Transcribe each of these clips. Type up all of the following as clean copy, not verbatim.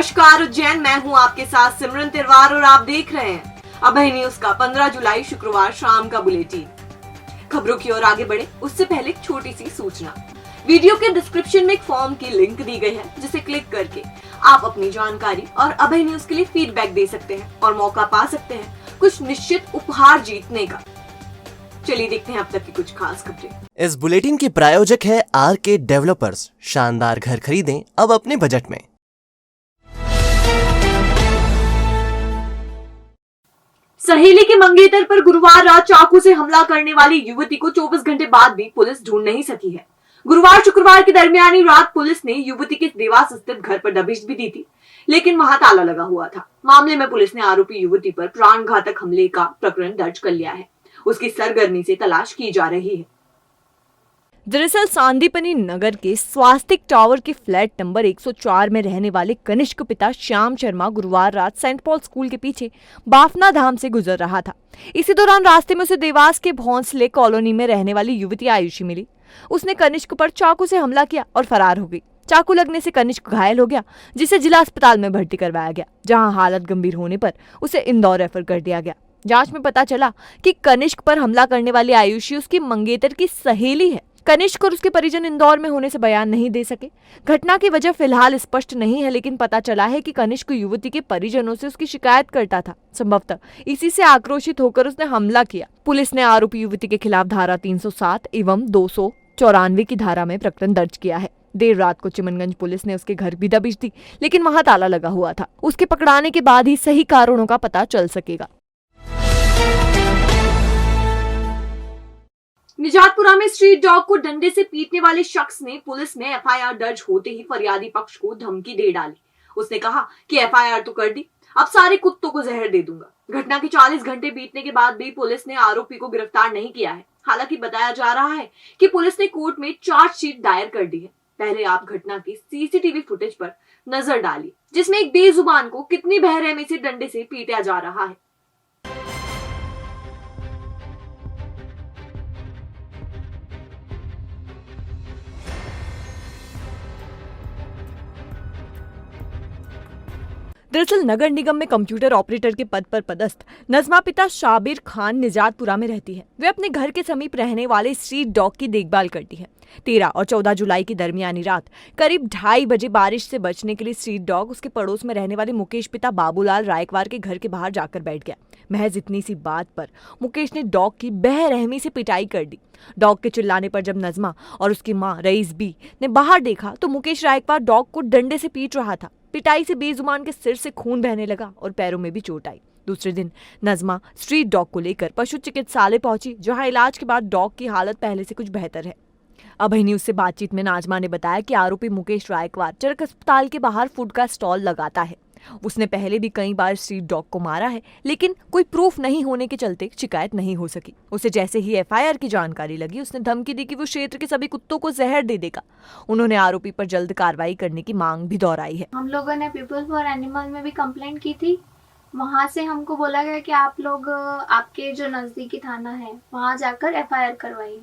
नमस्कार उज्जैन, मैं हूं आपके साथ सिमरन तिरवार और आप देख रहे हैं अभय न्यूज का 15 जुलाई शुक्रवार शाम का बुलेटिन। खबरों की ओर आगे बढ़े उससे पहले एक छोटी सी सूचना। वीडियो के डिस्क्रिप्शन में एक फॉर्म की लिंक दी गई है जिसे क्लिक करके आप अपनी जानकारी और अभय न्यूज के लिए फीडबैक दे सकते हैं और मौका पा सकते हैं कुछ निश्चित उपहार जीतने का। चलिए देखते हैं अब तक की कुछ खास खबरें। इस बुलेटिन के प्रायोजक है आरके डेवलपर्स। शानदार घर खरीदें अब अपने बजट में। सहेली के मंगेतर पर गुरुवार रात चाकू से हमला करने वाली युवती को 24 घंटे बाद भी पुलिस ढूंढ नहीं सकी है। गुरुवार शुक्रवार की दरमियानी रात पुलिस ने युवती के देवास स्थित घर पर दबिश भी दी थी, लेकिन वहां ताला लगा हुआ था। मामले में पुलिस ने आरोपी युवती पर प्राणघातक हमले का प्रकरण दर्ज कर लिया है। उसकी सरगर्मी से तलाश की जा रही है। दरअसल सांदीपनी नगर के स्वास्तिक टावर के फ्लैट नंबर 104 में रहने वाले कनिष्क पिता श्याम शर्मा गुरुवार रात सेंट पॉल स्कूल के पीछे बाफना धाम से गुजर रहा था। इसी दौरान रास्ते में उसे देवास के भौंसले कॉलोनी में रहने वाली युवती आयुषी मिली। उसने कनिष्क पर चाकू से हमला किया और फरार हो गई। चाकू लगने से कनिष्क घायल हो गया, जिसे जिला अस्पताल में भर्ती करवाया गया, जहां हालत गंभीर होने पर उसे इंदौर रेफर कर दिया गया। जांच में पता चला कि कनिष्क पर हमला करने वाली आयुषी उसकी मंगेतर की सहेली है। कनिष्क और उसके परिजन इंदौर में होने से बयान नहीं दे सके। घटना की वजह फिलहाल स्पष्ट नहीं है, लेकिन पता चला है कि कनिष्क युवती के परिजनों से उसकी शिकायत करता था। संभवतः इसी से आक्रोशित होकर उसने हमला किया। पुलिस ने आरोपी युवती के खिलाफ धारा 307 एवं 294 की धारा में प्रकरण दर्ज किया है। देर रात को चिमनगंज पुलिस ने उसके घर भी दबिश दी, लेकिन वहां ताला लगा हुआ था। उसके पकड़ाने के बाद ही सही कारणों का पता चल सकेगा। निजातपुरा में स्ट्रीट डॉग को डंडे से पीटने वाले शख्स ने पुलिस में एफआईआर दर्ज होते ही फरियादी पक्ष को धमकी दे डाली। उसने कहा कि एफआईआर तो कर दी, अब सारे कुत्तों को जहर दे दूंगा। घटना के 40 घंटे बीतने के बाद भी पुलिस ने आरोपी को गिरफ्तार नहीं किया है। हालांकि बताया जा रहा है कि पुलिस ने कोर्ट में चार्जशीट दायर कर दी है। पहले आप घटना की सीसीटीवी फुटेज पर नजर डालिए, जिसमें एक बेजुबान को कितनी बेरहमी से डंडे से पीटा जा रहा है। दरअसल नगर निगम में कंप्यूटर ऑपरेटर के पद पर पदस्थ नजमा पिता शाबिर खान निजातपुरा में रहती है। वे अपने घर के समीप रहने वाले स्ट्रीट डॉग की देखभाल करती है। 13 और 14 जुलाई की दरमियानी रात करीब 2:30 बजे बारिश से बचने के लिए स्ट्रीट डॉग उसके पड़ोस में रहने वाले मुकेश पिता बाबूलाल रायकवार के घर के बाहर जाकर बैठ गया। महज इतनी सी बात पर मुकेश ने डॉग की बेरहमी से पिटाई कर दी। डॉग के चिल्लाने पर जब नजमा और उसकी मां रईस बी ने बाहर देखा तो मुकेश रायकवार डॉग को डंडे से पीट रहा था। पिटाई से बेजुबान के सिर से खून बहने लगा और पैरों में भी चोट आई। दूसरे दिन नजमा स्ट्रीट डॉग को लेकर पशु चिकित्सालय पहुंची, जहां इलाज के बाद डॉग की हालत पहले से कुछ बेहतर है। अभय न्यूज से बातचीत में नाजमा ने बताया कि आरोपी मुकेश रायकवार चरक अस्पताल के बाहर फूड का स्टॉल लगाता है। उसने पहले भी कई बार स्ट्रीट डॉग को मारा है, लेकिन कोई प्रूफ नहीं होने के चलते शिकायत नहीं हो सकी। उसे जैसे ही एफआईआर की जानकारी लगी, उसने धमकी दी कि वो क्षेत्र के सभी कुत्तों को जहर दे देगा। उन्होंने आरोपी पर जल्द कार्रवाई करने की मांग भी दोहराई है। हम लोगों ने पीपल फॉर एनिमल में भी कंप्लेंट की थी। वहाँ से हमको बोला गया कि आप लोग आपके जो नजदीकी थाना है वहाँ जाकर एफआईआर करवाइए।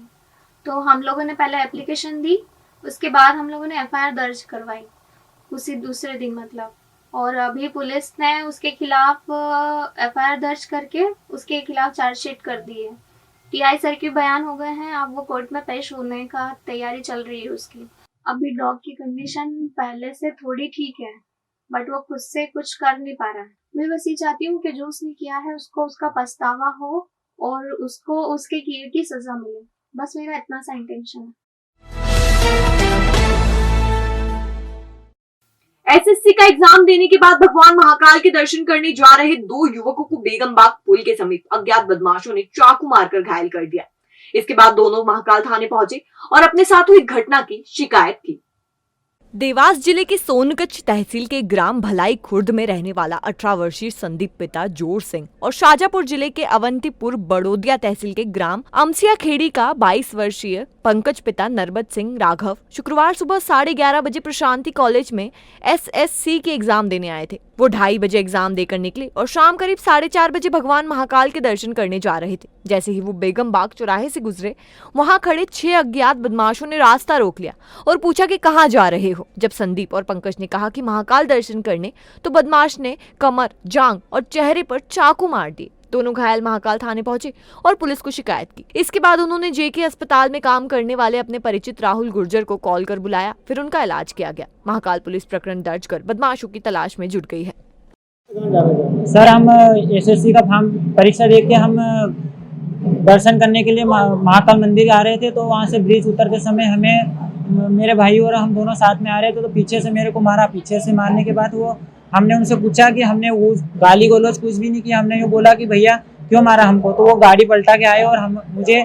तो हम लोगों ने पहले एप्लीकेशन दी, उसके बाद हम लोगों ने एफआईआर दर्ज करवाई उसी दूसरे दिन मतलब। और अभी पुलिस ने उसके खिलाफ एफआईआर दर्ज करके उसके खिलाफ चार्जशीट कर दी है। टीआई सर के बयान हो गए हैं, अब वो कोर्ट में पेश होने का तैयारी चल रही है उसकी। अभी डॉग की कंडीशन पहले से थोड़ी ठीक है, बट वो खुद से कुछ कर नहीं पा रहा है। मैं बस ये चाहती हूँ कि जो उसने किया है उसको उसका पछतावा हो और उसको उसके किए की सजा मिले। बस मेरा इतना सा इंटेंशन है। एसएससी का एग्जाम देने के बाद भगवान महाकाल के दर्शन करने जा रहे 2 युवकों को बेगमबाग पुल के समीप अज्ञात बदमाशों ने चाकू मारकर घायल कर दिया। इसके बाद दोनों महाकाल थाने पहुंचे और अपने साथ हुई घटना की शिकायत की। देवास जिले के सोनकच्छ तहसील के ग्राम भलाई खुर्द में रहने वाला 18 वर्षीय संदीप पिता जोर सिंह और शाजापुर जिले के अवंतीपुर बड़ोदिया तहसील के ग्राम अमसिया खेड़ी का 22 वर्षीय पंकज पिता नरबत सिंह राघव शुक्रवार सुबह 11:30 बजे प्रशांति कॉलेज में एसएससी के एग्जाम देने आए थे। वो 2:30 बजे एग्जाम देकर निकले और शाम करीब 4:30 बजे भगवान महाकाल के दर्शन करने जा रहे थे। जैसे ही वो बेगम बाग चौराहे से गुजरे, वहां खड़े 6 अज्ञात बदमाशों ने रास्ता रोक लिया और पूछा कि कहाँ जा रहे हो। जब संदीप और पंकज ने कहा कि महाकाल दर्शन करने, तो बदमाश ने कमर, जांघ और चेहरे पर चाकू मार दिए। दोनों घायल महाकाल थाने पहुंचे और पुलिस को शिकायत की। इसके बाद उन्होंने जेके अस्पताल में काम करने वाले अपने परिचित राहुल गुर्जर को कॉल कर बुलाया, फिर उनका इलाज किया गया। महाकाल पुलिस प्रकरण दर्ज कर बदमाशों की तलाश में जुट गई है। सर, हम एसएससी का फॉर्म परीक्षा दे के हम दर्शन करने के लिए महाकाल मंदिर आ रहे थे। तो वहाँ से ब्रिज उतरते समय हमें, मेरे भाई और हम दोनों साथ में आ रहे थे, तो पीछे से मेरे को मारा। पीछे से मारने के बाद हमने उनसे पूछा कि हमने वो गाली गलौज कुछ भी नहीं किया। हमने ये बोला कि भैया क्यों मारा हमको, तो वो गाड़ी पलटा के आए और मुझे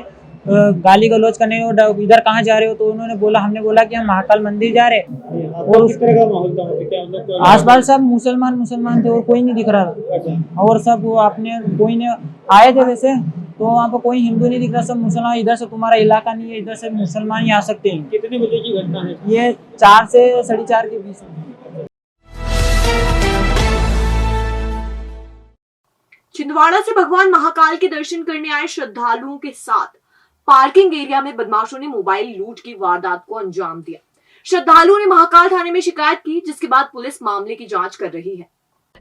गाली गलौज करने और इधर कहाँ जा रहे हो, तो उन्होंने बोला, हमने बोला कि हम महाकाल मंदिर जा रहे हैं। और किस तरह का माहौल था वहाँ पे? क्या मतलब आसपास सब मुसलमान थे और कोई नहीं दिख रहा था। और सब वो अपने कोई ने आए थे वैसे, तो वहाँ पर कोई हिंदू नहीं दिख रहा, सब मुसलमान। इधर से तुम्हारा इलाका नहीं है, इधर से मुसलमान ही आ सकते हैं। कितने बजे की घटना है ये? 4 से 4:30 के बीच में। छिंदवाड़ा से भगवान महाकाल के दर्शन करने आए श्रद्धालुओं के साथ पार्किंग एरिया में बदमाशों ने मोबाइल लूट की वारदात को अंजाम दिया। श्रद्धालुओं ने महाकाल थाने में शिकायत की, जिसके बाद पुलिस मामले की जांच कर रही है।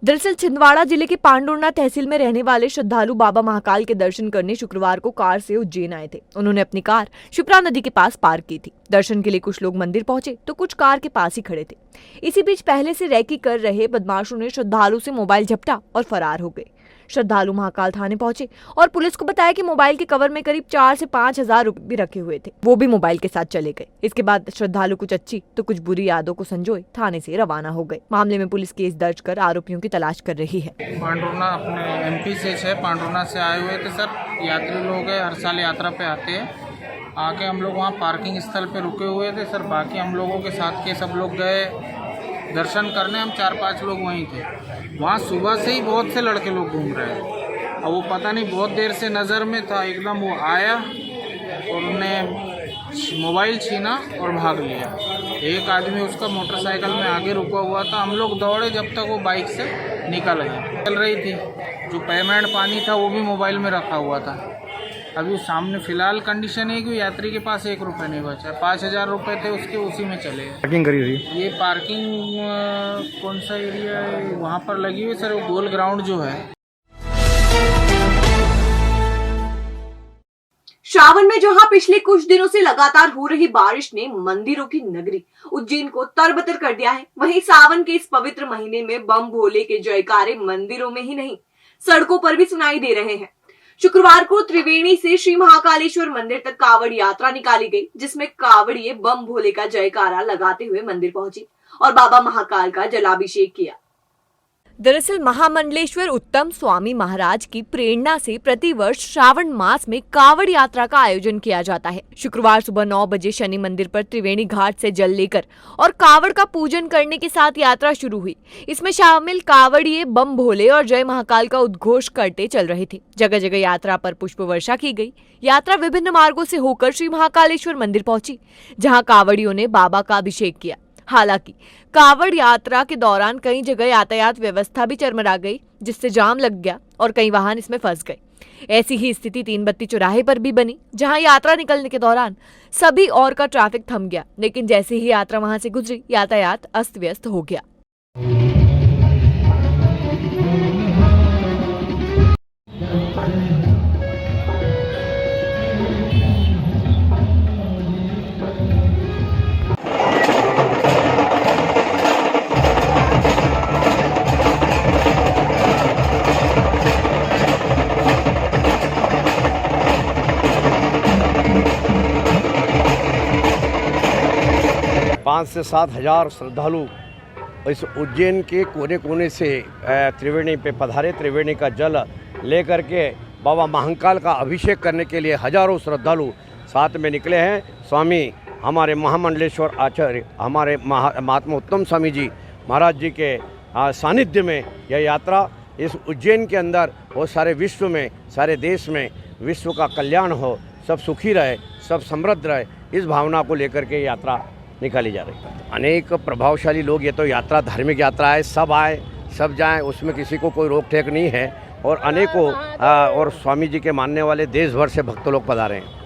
दरअसल छिंदवाड़ा जिले के पांडुर्ना तहसील में रहने वाले श्रद्धालु बाबा महाकाल के दर्शन करने शुक्रवार को कार से उज्जैन आए थे। उन्होंने अपनी कार शिप्रा नदी के पास पार्क की थी। दर्शन के लिए कुछ लोग मंदिर पहुंचे तो कुछ कार के पास ही खड़े थे। इसी बीच पहले से रैकी कर रहे बदमाशों ने श्रद्धालु से मोबाइल झपटा और फरार हो गए। श्रद्धालु महाकाल थाने पहुंचे और पुलिस को बताया कि मोबाइल के कवर में करीब 4 से 5 हजार रुपए भी रखे हुए थे, वो भी मोबाइल के साथ चले गए। इसके बाद श्रद्धालु कुछ अच्छी तो कुछ बुरी यादों को संजोए थाने से रवाना हो गए। मामले में पुलिस केस दर्ज कर आरोपियों की तलाश कर रही है। पांडुर्ना अपने एमपी से है, पांडुर्ना से आए हुए थे सर। यात्री लोग हैं, हर साल यात्रा पे आते हैं। आके हम लोग वहाँ पार्किंग स्थल पे रुके हुए थे सर। बाकी हम लोगों के साथ के सब लोग गए दर्शन करने। हम 4-5 लोग वहीं थे। वहाँ सुबह से ही बहुत से लड़के लोग घूम रहे हैं और वो पता नहीं बहुत देर से नज़र में था। एकदम वो आया और उन्हें मोबाइल छीना और भाग लिया। एक आदमी उसका मोटरसाइकिल में आगे रुका हुआ था। हम लोग दौड़े जब तक वो बाइक से निकल गए। चल रही थी, जो पेमेंट पानी था वो भी मोबाइल में रखा हुआ था। अभी सामने फिलहाल कंडीशन है कि यात्री के पास 1 रुपये नहीं बचा। 5,000 रुपये थे उसके, उसी में चले गए। पार्किंग करी थी ये पार्किंग कौन सा एरिया है वहाँ पर लगी हुई सर, वो गोल ग्राउंड जो है। श्रावण में जहां पिछले कुछ दिनों से लगातार हो रही बारिश ने मंदिरों की नगरी उज्जैन को तरबतर कर दिया है, वहीं सावन के इस पवित्र महीने में बम भोले के जयकारे मंदिरों में ही नहीं सड़कों पर भी सुनाई दे रहे हैं। शुक्रवार को त्रिवेणी से श्री महाकालेश्वर मंदिर तक कावड़ यात्रा निकाली गई, जिसमें कावड़िए बम भोले का जयकारा लगाते हुए मंदिर पहुंचे और बाबा महाकाल का जलाभिषेक किया। दरअसल महामंडलेश्वर उत्तम स्वामी महाराज की प्रेरणा से प्रतिवर्ष श्रावण मास में कावड़ यात्रा का आयोजन किया जाता है। शुक्रवार सुबह 9 बजे शनि मंदिर पर त्रिवेणी घाट से जल लेकर और कावड़ का पूजन करने के साथ यात्रा शुरू हुई। इसमें शामिल कावड़िए बम भोले और जय महाकाल का उद्घोष करते चल रहे थे। जगह जगह यात्रा पर पुष्प वर्षा की गई। यात्रा विभिन्न मार्गों से होकर श्री महाकालेश्वर मंदिर पहुंची, जहाँ कावड़ियों ने बाबा का अभिषेक किया। हालांकि कावड़ यात्रा के दौरान कई जगह यातायात व्यवस्था भी चरमरा गई, जिससे जाम लग गया और कई वाहन इसमें फंस गए। ऐसी ही स्थिति 3 बत्ती चौराहे पर भी बनी, जहां यात्रा निकलने के दौरान सभी ओर का ट्रैफिक थम गया, लेकिन जैसे ही यात्रा वहां से गुजरी यातायात अस्त व्यस्त हो गया। पाँच से 7 हजार श्रद्धालु इस उज्जैन के कोने कोने से त्रिवेणी पे पधारे। त्रिवेणी का जल लेकर के बाबा महाकाल का अभिषेक करने के लिए हजारों श्रद्धालु साथ में निकले हैं। स्वामी हमारे महामंडलेश्वर आचार्य हमारे महात्मा उत्तम स्वामी जी महाराज जी के सानिध्य में यह यात्रा इस उज्जैन के अंदर और सारे विश्व में, सारे देश में विश्व का कल्याण हो, सब सुखी रहे, सब समृद्ध रहे, इस भावना को लेकर के यात्रा निकाली जा रही है। अनेक प्रभावशाली लोग, ये तो यात्रा धार्मिक यात्रा है, सब आए, सब जाएं, उसमें किसी को कोई रोक टेक नहीं है। और अनेकों और स्वामी जी के मानने वाले देश भर से भक्त लोग पधारे हैं।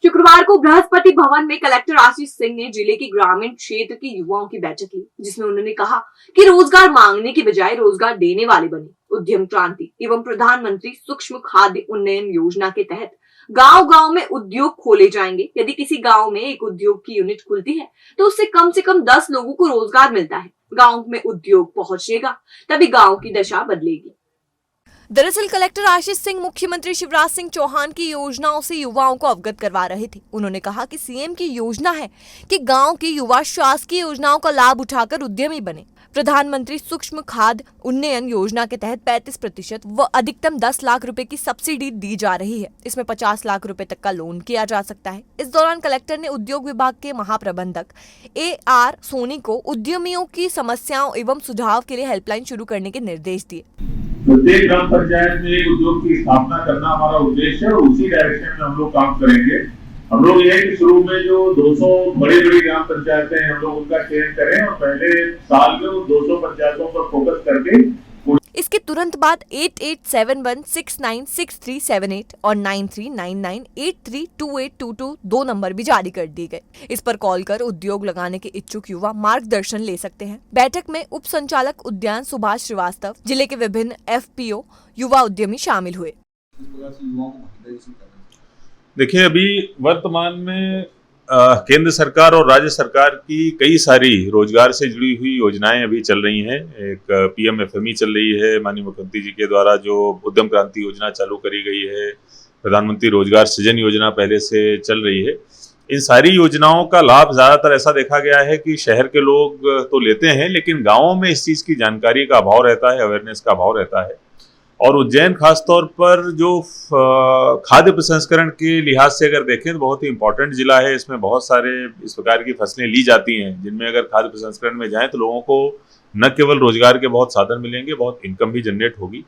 शुक्रवार को बृहस्पति भवन में कलेक्टर आशीष सिंह ने जिले के ग्रामीण क्षेत्र के युवाओं की बैठक ली, जिसमें उन्होंने कहा कि रोजगार मांगने की बजाय रोजगार देने वाले बने। उद्यम क्रांति एवं प्रधानमंत्री सूक्ष्म खाद्य उन्नयन योजना के तहत गांव-गांव में उद्योग खोले जाएंगे। यदि किसी गांव में एक उद्योग की यूनिट खुलती है तो उससे कम से कम 10 लोगों को रोजगार मिलता है। गांव में उद्योग पहुंचेगा तभी गांव की दशा बदलेगी। दरअसल कलेक्टर आशीष सिंह मुख्यमंत्री शिवराज सिंह चौहान की योजनाओं से युवाओं को अवगत करवा रहे थे। उन्होंने कहा कि सीएम की योजना है कि गांव के युवा शासकीय योजनाओं का लाभ उठाकर उद्यमी बने। प्रधानमंत्री सूक्ष्म खाद्य उन्नयन योजना के तहत 35% व अधिकतम 10 लाख रुपए की सब्सिडी दी जा रही है। इसमें 50 लाख रुपए तक का लोन किया जा सकता है। इस दौरान कलेक्टर ने उद्योग विभाग के महाप्रबंधक AR सोनी को उद्यमियों की समस्याओं एवं सुझाव के लिए हेल्पलाइन शुरू करने के निर्देश दिए। प्रत्येक ग्राम पंचायत में एक उद्योग की स्थापना करना हमारा उद्देश्य है और उसी डायरेक्शन में हम लोग काम करेंगे। हम लोग ये है कि शुरू में जो 200 बड़ी ग्राम पंचायतें हैं हम लोग उनका चयन करें और पहले साल में उन 200 पंचायतों पर फोकस करके। इसके तुरंत बाद 8871696378 और 9399832822 दो नंबर भी जारी कर दिए गए। इस पर कॉल कर उद्योग लगाने के इच्छुक युवा मार्गदर्शन ले सकते हैं। बैठक में उप संचालक उद्यान सुभाष श्रीवास्तव, जिले के विभिन्न FPO, युवा उद्यमी शामिल हुए। देखिए, अभी वर्तमान में केंद्र सरकार और राज्य सरकार की कई सारी रोजगार से जुड़ी हुई योजनाएं अभी चल रही हैं। एक PMFME चल रही है, माननीय मुख्यमंत्री जी के द्वारा जो उद्यम क्रांति योजना चालू करी गई है, प्रधानमंत्री रोजगार सृजन योजना पहले से चल रही है। इन सारी योजनाओं का लाभ ज़्यादातर ऐसा देखा गया है कि शहर के लोग तो लेते हैं, लेकिन गाँवों में इस चीज़ की जानकारी का अभाव रहता है, अवेयरनेस का अभाव रहता है। और उज्जैन खासतौर पर जो खाद्य प्रसंस्करण के लिहाज से अगर देखें तो बहुत ही इम्पोर्टेंट जिला है। इसमें बहुत सारे इस प्रकार की फसलें ली जाती हैं जिनमें अगर खाद्य प्रसंस्करण में जाएं तो लोगों को न केवल रोजगार के बहुत साधन मिलेंगे, बहुत इनकम भी जनरेट होगी।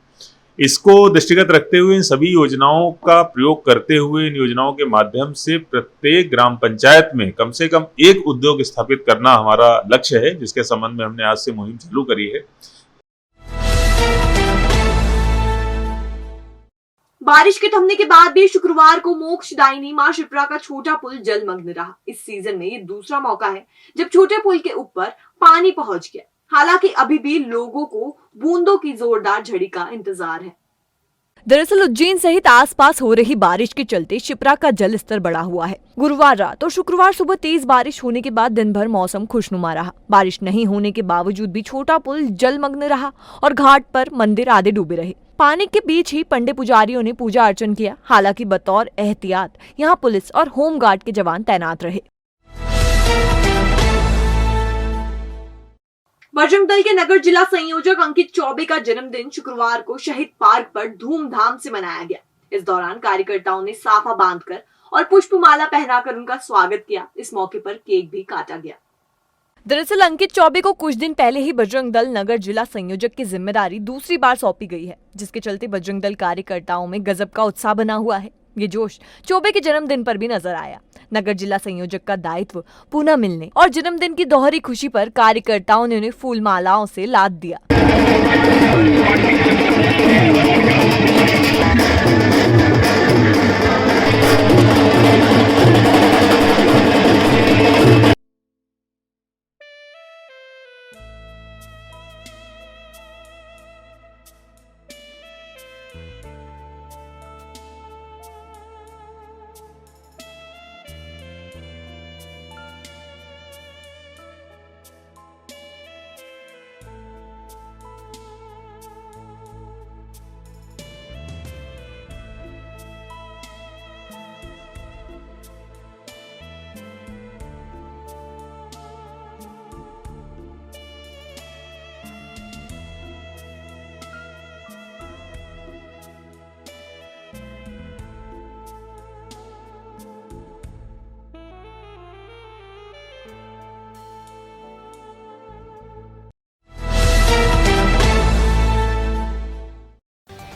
इसको दृष्टिगत रखते हुए इन सभी योजनाओं का प्रयोग करते हुए इन योजनाओं के माध्यम से प्रत्येक ग्राम पंचायत में कम से कम एक उद्योग स्थापित करना हमारा लक्ष्य है, जिसके संबंध में हमने आज से मुहिम चालू करी है। बारिश के थमने के बाद भी शुक्रवार को मोक्षदायिनी मां शिप्रा का छोटा पुल जलमग्न रहा। इस सीजन में ये दूसरा मौका है जब छोटे पुल के ऊपर पानी पहुंच गया। हालांकि अभी भी लोगों को बूंदों की जोरदार झड़ी का इंतजार है। दरअसल उज्जैन सहित आसपास हो रही बारिश के चलते शिप्रा का जल स्तर बढ़ा हुआ है। गुरुवार रात और शुक्रवार सुबह तेज बारिश होने के बाद दिन भर मौसम खुशनुमा रहा। बारिश नहीं होने के बावजूद भी छोटा पुल जलमग्न रहा और घाट पर मंदिर आधे डूबे रहे। पानी के बीच ही पंडे पुजारियों ने पूजा अर्चन किया। हालांकि बतौर एहतियात यहाँ पुलिस और होमगार्ड के जवान तैनात रहे। बजरंग दल के नगर जिला संयोजक अंकित चौबे का जन्मदिन शुक्रवार को शहीद पार्क पर धूमधाम से मनाया गया। इस दौरान कार्यकर्ताओं ने साफा बांधकर और पुष्पमाला पहनाकर उनका स्वागत किया। इस मौके पर केक भी काटा गया। दरअसल अंकित चौबे को कुछ दिन पहले ही बजरंग दल नगर जिला संयोजक की जिम्मेदारी दूसरी बार सौंपी गई है, जिसके चलते बजरंग दल कार्यकर्ताओं में गजब का उत्साह बना हुआ है। ये जोश चौबे के जन्मदिन पर भी नजर आया। नगर जिला संयोजक का दायित्व पुनः मिलने और जन्मदिन की दोहरी खुशी पर कार्यकर्ताओं ने उन्हें फूल मालाओं से लाद दिया।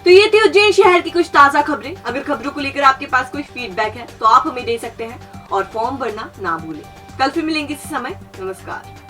तो ये थी उज्जैन शहर की कुछ ताजा खबरें। अगर खबरों को लेकर आपके पास कोई फीडबैक है तो आप हमें दे सकते हैं और फॉर्म भरना ना भूलें। कल फिर मिलेंगे इसी समय। नमस्कार।